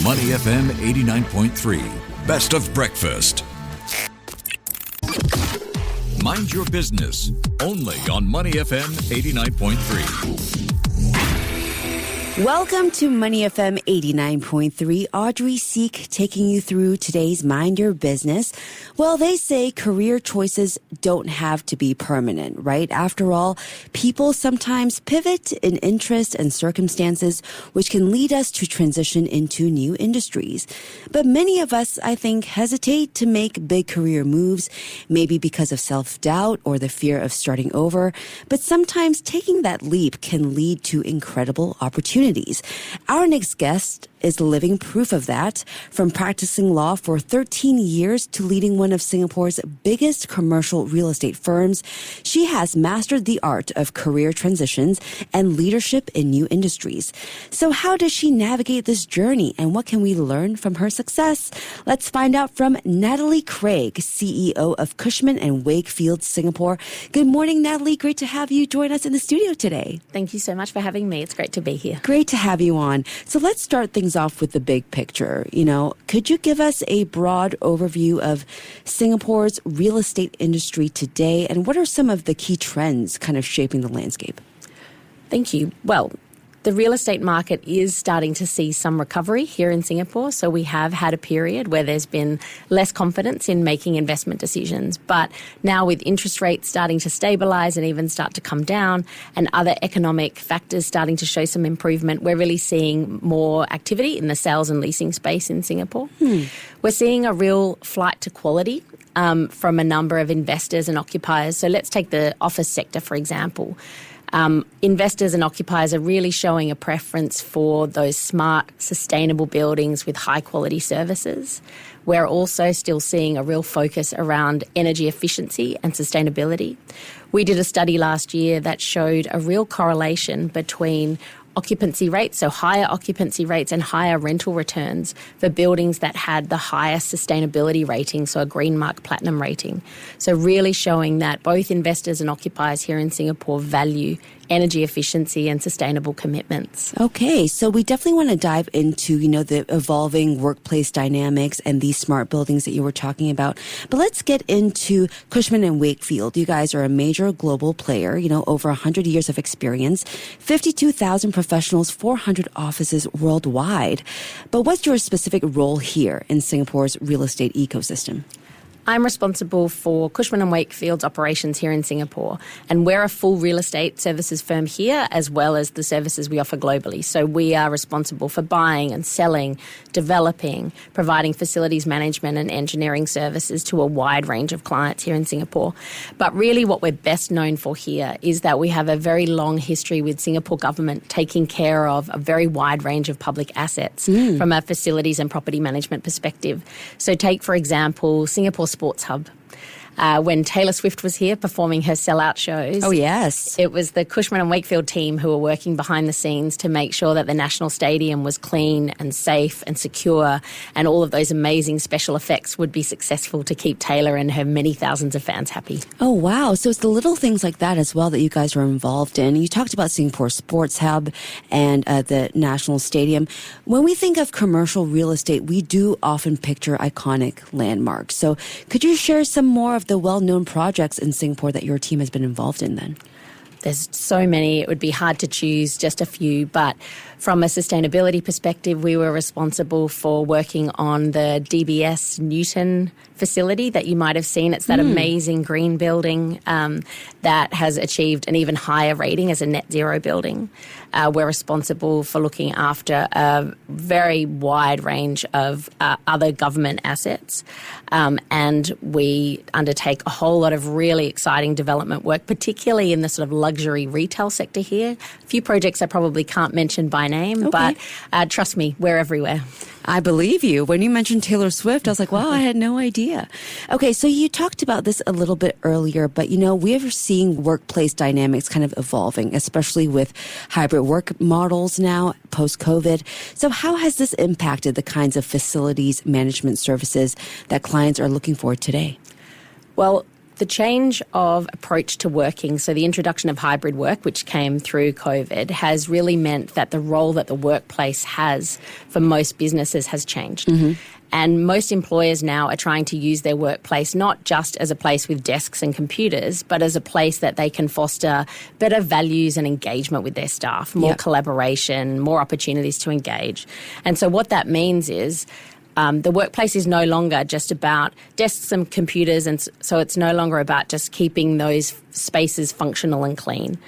Money FM 89.3, best of breakfast. Mind your business, only on Money FM 89.3. Welcome to Money FM 89.3. Audrey Seek taking you through today's Mind Your Business. Well, they say career choices don't have to be permanent, right? After all, people sometimes pivot in interest and circumstances, which can lead us to transition into new industries. But many of us, I think, hesitate to make big career moves, maybe because of self-doubt or the fear of starting over. But sometimes taking that leap can lead to incredible opportunities. Our next guest is living proof of that. From practicing law for 13 years to leading one of Singapore's biggest commercial real estate firms, she has mastered the art of career transitions and leadership in new industries. So how does she navigate this journey, and what can we learn from her success? Let's find out from Natalie Craig, CEO of Cushman Wakefield Singapore. Good morning, Natalie. Great to have you join us in the studio today. Thank you so much for having me. It's great to be here. Great to have you on. So let's start things off with the big picture. Could you give us a broad overview of Singapore's real estate industry today, and what are some of the key trends kind of shaping the landscape? Thank you. Well, the real estate market is starting to see some recovery here in Singapore. So we have had a period where there's been less confidence in making investment decisions. But now with interest rates starting to stabilise and even start to come down, and other economic factors starting to show some improvement, we're really seeing more activity in the sales and leasing space in Singapore. We're seeing a real flight to quality from a number of investors and occupiers. So let's take the office sector, for example. Investors and occupiers are really showing a preference for those smart, sustainable buildings with high-quality services. We're also still seeing a real focus around energy efficiency and sustainability. We did a study last year that showed a real correlation between occupancy rates, so higher occupancy rates and higher rental returns for buildings that had the highest sustainability rating, so a Green Mark Platinum rating. So really showing that both investors and occupiers here in Singapore value energy efficiency and sustainable commitments. Okay, so we definitely want to dive into, the evolving workplace dynamics and these smart buildings that you were talking about. But let's get into Cushman Wakefield. You guys are a major global player, over 100 years of experience, 52,000 professionals, 400 offices worldwide. But what's your specific role here in Singapore's real estate ecosystem? I'm responsible for Cushman Wakefield's operations here in Singapore, and we're a full real estate services firm here as well as the services we offer globally. So we are responsible for buying and selling, developing, providing facilities management and engineering services to a wide range of clients here in Singapore. But really what we're best known for here is that we have a very long history with Singapore government taking care of a very wide range of public assets from a facilities and property management perspective. So take, for example, Singapore Sports Hub. When Taylor Swift was here performing her sellout shows. Oh, yes. It was the Cushman Wakefield team who were working behind the scenes to make sure that the National Stadium was clean and safe and secure, and all of those amazing special effects would be successful to keep Taylor and her many thousands of fans happy. Oh, wow. So it's the little things like that as well that you guys are involved in. You talked about Singapore Sports Hub and the National Stadium. When we think of commercial real estate, we do often picture iconic landmarks. So could you share some more of the well-known projects in Singapore that your team has been involved in then? There's so many, it would be hard to choose just a few, but from a sustainability perspective, we were responsible for working on the DBS Newton facility that you might have seen. It's that amazing green building that has achieved an even higher rating as a net zero building. We're responsible for looking after a very wide range of other government assets, and we undertake a whole lot of really exciting development work, particularly in the sort of luxury retail sector here. A few projects I probably can't mention by name, but trust me, we're everywhere. I believe you. When you mentioned Taylor Swift, I was like, wow, I had no idea. Okay, so you talked about this a little bit earlier, but we're seeing workplace dynamics kind of evolving, especially with hybrid work models now post-COVID. So how has this impacted the kinds of facilities management services that clients are looking for today? Well, the change of approach to working, so the introduction of hybrid work, which came through COVID, has really meant that the role that the workplace has for most businesses has changed. Mm-hmm. And most employers now are trying to use their workplace not just as a place with desks and computers, but as a place that they can foster better values and engagement with their staff, more collaboration, more opportunities to engage. And so what that means is the workplace is no longer just about desks and computers, and so it's no longer about just keeping those spaces functional and clean.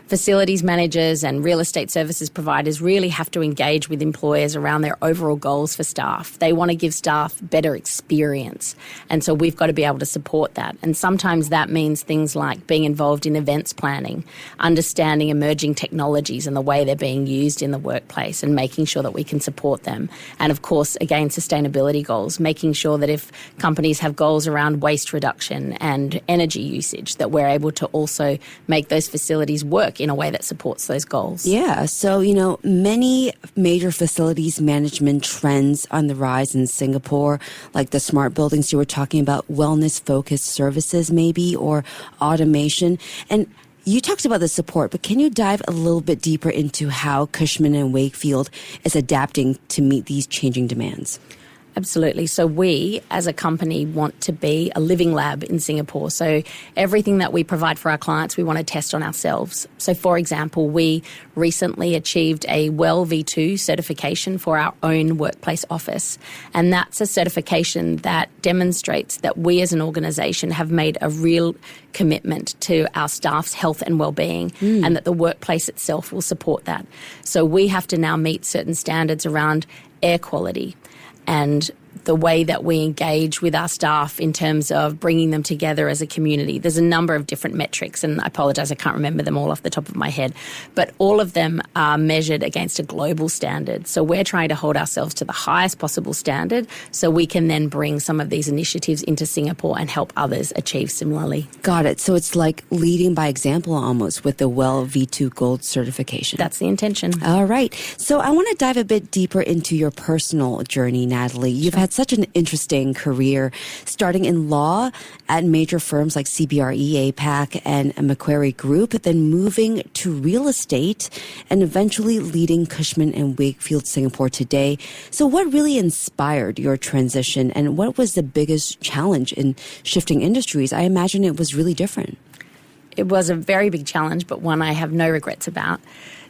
Facilities managers and real estate services providers really have to engage with employers around their overall goals for staff. They want to give staff better experience. And so we've got to be able to support that. And sometimes that means things like being involved in events planning, understanding emerging technologies and the way they're being used in the workplace and making sure that we can support them. And of course, again, sustainability goals, making sure that if companies have goals around waste reduction and energy usage, that we're able to also make those facilities work in a way that supports those goals. Yeah. So, many major facilities management trends on the rise in Singapore, like the smart buildings you were talking about, wellness-focused services maybe, or automation. And you talked about the support, but can you dive a little bit deeper into how Cushman and Wakefield is adapting to meet these changing demands? Absolutely. So we, as a company, want to be a living lab in Singapore. So everything that we provide for our clients, we want to test on ourselves. So, for example, we recently achieved a WELL V2 certification for our own workplace office. And that's a certification that demonstrates that we as an organisation have made a real commitment to our staff's health and well-being, and that the workplace itself will support that. So we have to now meet certain standards around air quality and the way that we engage with our staff in terms of bringing them together as a community. There's a number of different metrics, and I apologise, I can't remember them all off the top of my head, but all of them are measured against a global standard. So we're trying to hold ourselves to the highest possible standard so we can then bring some of these initiatives into Singapore and help others achieve similarly. Got it. So it's like leading by example almost with the WELL V2 Gold certification. That's the intention. All right. So I want to dive a bit deeper into your personal journey, Natalie. You've had such an interesting career, starting in law at major firms like CBRE, APAC, and Macquarie Group, then moving to real estate and eventually leading Cushman and Wakefield Singapore today. So what really inspired your transition, and what was the biggest challenge in shifting industries? I imagine it was really different. It was a very big challenge, but one I have no regrets about.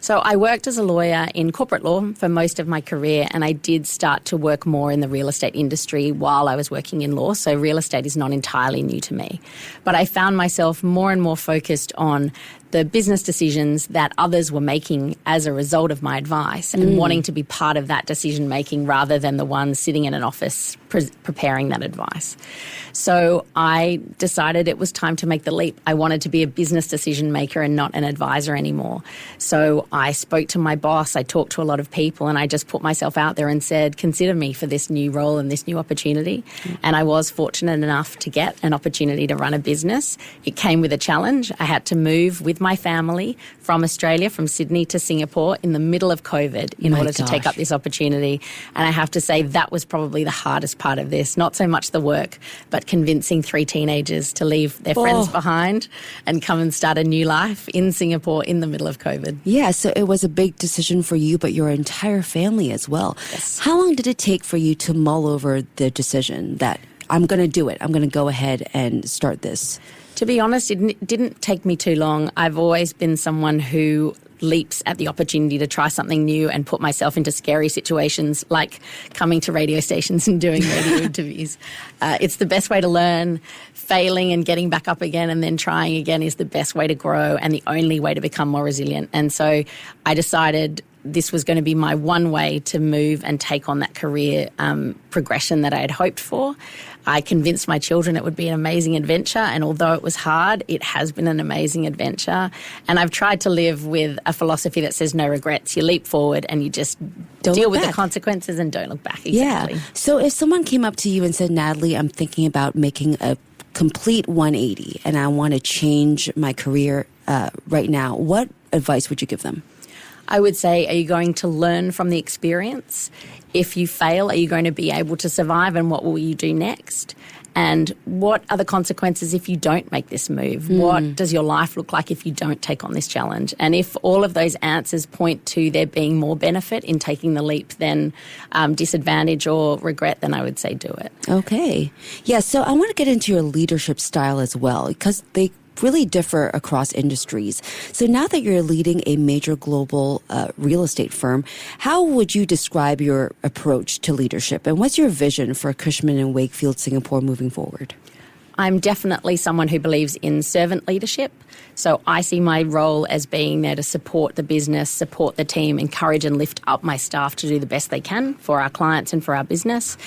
So I worked as a lawyer in corporate law for most of my career, and I did start to work more in the real estate industry while I was working in law. So real estate is not entirely new to me. But I found myself more and more focused on the business decisions that others were making as a result of my advice and wanting to be part of that decision making rather than the one sitting in an office preparing that advice. So I decided it was time to make the leap. I wanted to be a business decision maker and not an advisor anymore. So I spoke to my boss, I talked to a lot of people, and I just put myself out there and said, consider me for this new role and this new opportunity. And I was fortunate enough to get an opportunity to run a business. It came with a challenge. I had to move with my family from Australia, from Sydney to Singapore in the middle of COVID in order to take up this opportunity. And I have to say that was probably the hardest part of this, not so much the work, but convincing 3 teenagers to leave their friends behind and come and start a new life in Singapore in the middle of COVID. Yeah, so it was a big decision for you, but your entire family as well. Yes. How long did it take for you to mull over the decision that I'm going to do it, I'm going to go ahead and start this? To be honest, it didn't take me too long. I've always been someone who leaps at the opportunity to try something new and put myself into scary situations like coming to radio stations and doing radio interviews. It's the best way to learn. Failing and getting back up again and then trying again is the best way to grow and the only way to become more resilient. And so I decided this was going to be my one way to move and take on that career progression that I had hoped for. I convinced my children it would be an amazing adventure, and although it was hard, it has been an amazing adventure. And I've tried to live with a philosophy that says no regrets. You leap forward and you just deal with the consequences and don't look back. Exactly. Yeah. So if someone came up to you and said, Natalie, I'm thinking about making a complete 180 and I want to change my career right now, what advice would you give them? I would say, are you going to learn from the experience? If you fail, are you going to be able to survive, and what will you do next? And what are the consequences if you don't make this move? What does your life look like if you don't take on this challenge? And if all of those answers point to there being more benefit in taking the leap than disadvantage or regret, then I would say do it. Okay. Yeah, so I want to get into your leadership style as well, because they really differ across industries. So now that you're leading a major global real estate firm, how would you describe your approach to leadership? And what's your vision for Cushman Wakefield Singapore moving forward? I'm definitely someone who believes in servant leadership. So I see my role as being there to support the business, support the team, encourage and lift up my staff to do the best they can for our clients and for our business.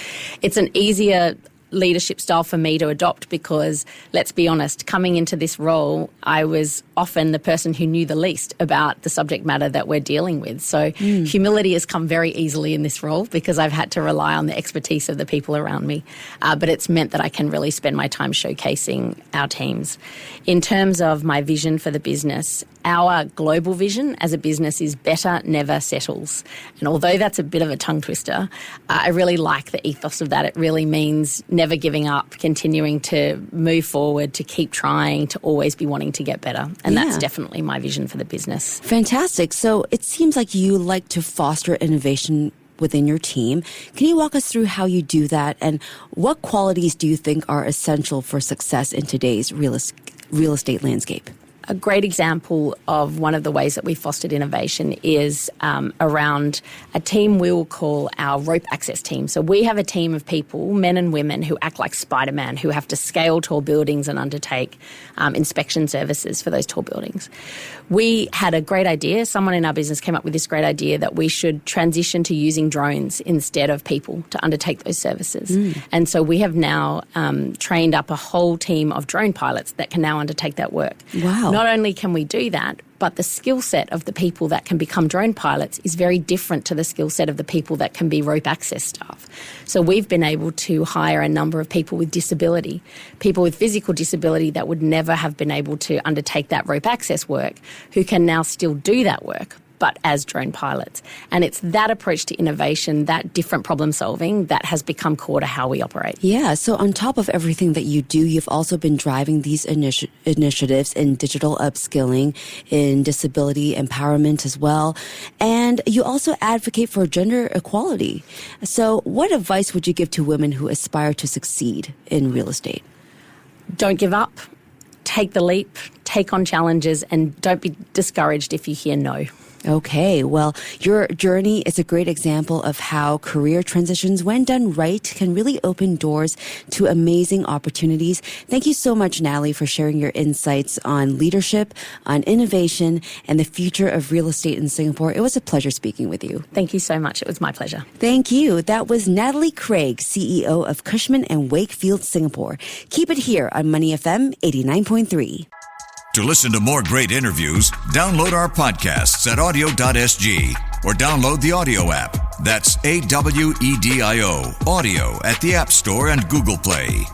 It's an easier leadership style for me to adopt because, let's be honest, coming into this role, I was often the person who knew the least about the subject matter that we're dealing with. So humility has come very easily in this role because I've had to rely on the expertise of the people around me. But it's meant that I can really spend my time showcasing our teams. In terms of my vision for the business, our global vision as a business is better never settles. And although that's a bit of a tongue twister, I really like the ethos of that. It really means never giving up, continuing to move forward, to keep trying, to always be wanting to get better. And that's definitely my vision for the business. Fantastic. So it seems like you like to foster innovation within your team. Can you walk us through how you do that, and what qualities do you think are essential for success in today's real estate landscape? A great example of one of the ways that we fostered innovation is around a team we will call our rope access team. So we have a team of people, men and women, who act like Spider-Man, who have to scale tall buildings and undertake inspection services for those tall buildings. We had a great idea. Someone in our business came up with this great idea that we should transition to using drones instead of people to undertake those services. And so we have now trained up a whole team of drone pilots that can now undertake that work. Wow. Not only can we do that, but the skill set of the people that can become drone pilots is very different to the skill set of the people that can be rope access staff. So we've been able to hire a number of people with disability, people with physical disability that would never have been able to undertake that rope access work, who can now still do that work, but as drone pilots. And it's that approach to innovation, that different problem solving, that has become core to how we operate. Yeah, so on top of everything that you do, you've also been driving these initiatives in digital upskilling, in disability empowerment as well. And you also advocate for gender equality. So what advice would you give to women who aspire to succeed in real estate? Don't give up. Take the leap, take on challenges, and don't be discouraged if you hear no. Okay, well, your journey is a great example of how career transitions, when done right, can really open doors to amazing opportunities. Thank you so much, Natalie, for sharing your insights on leadership, on innovation, and the future of real estate in Singapore. It was a pleasure speaking with you. Thank you so much. It was my pleasure. Thank you. That was Natalie Craig, CEO of Cushman Wakefield Singapore. Keep it here on Money FM 89.3. To listen to more great interviews, download our podcasts at audio.sg or download the audio app. That's AWEDIO, audio at the App Store and Google Play.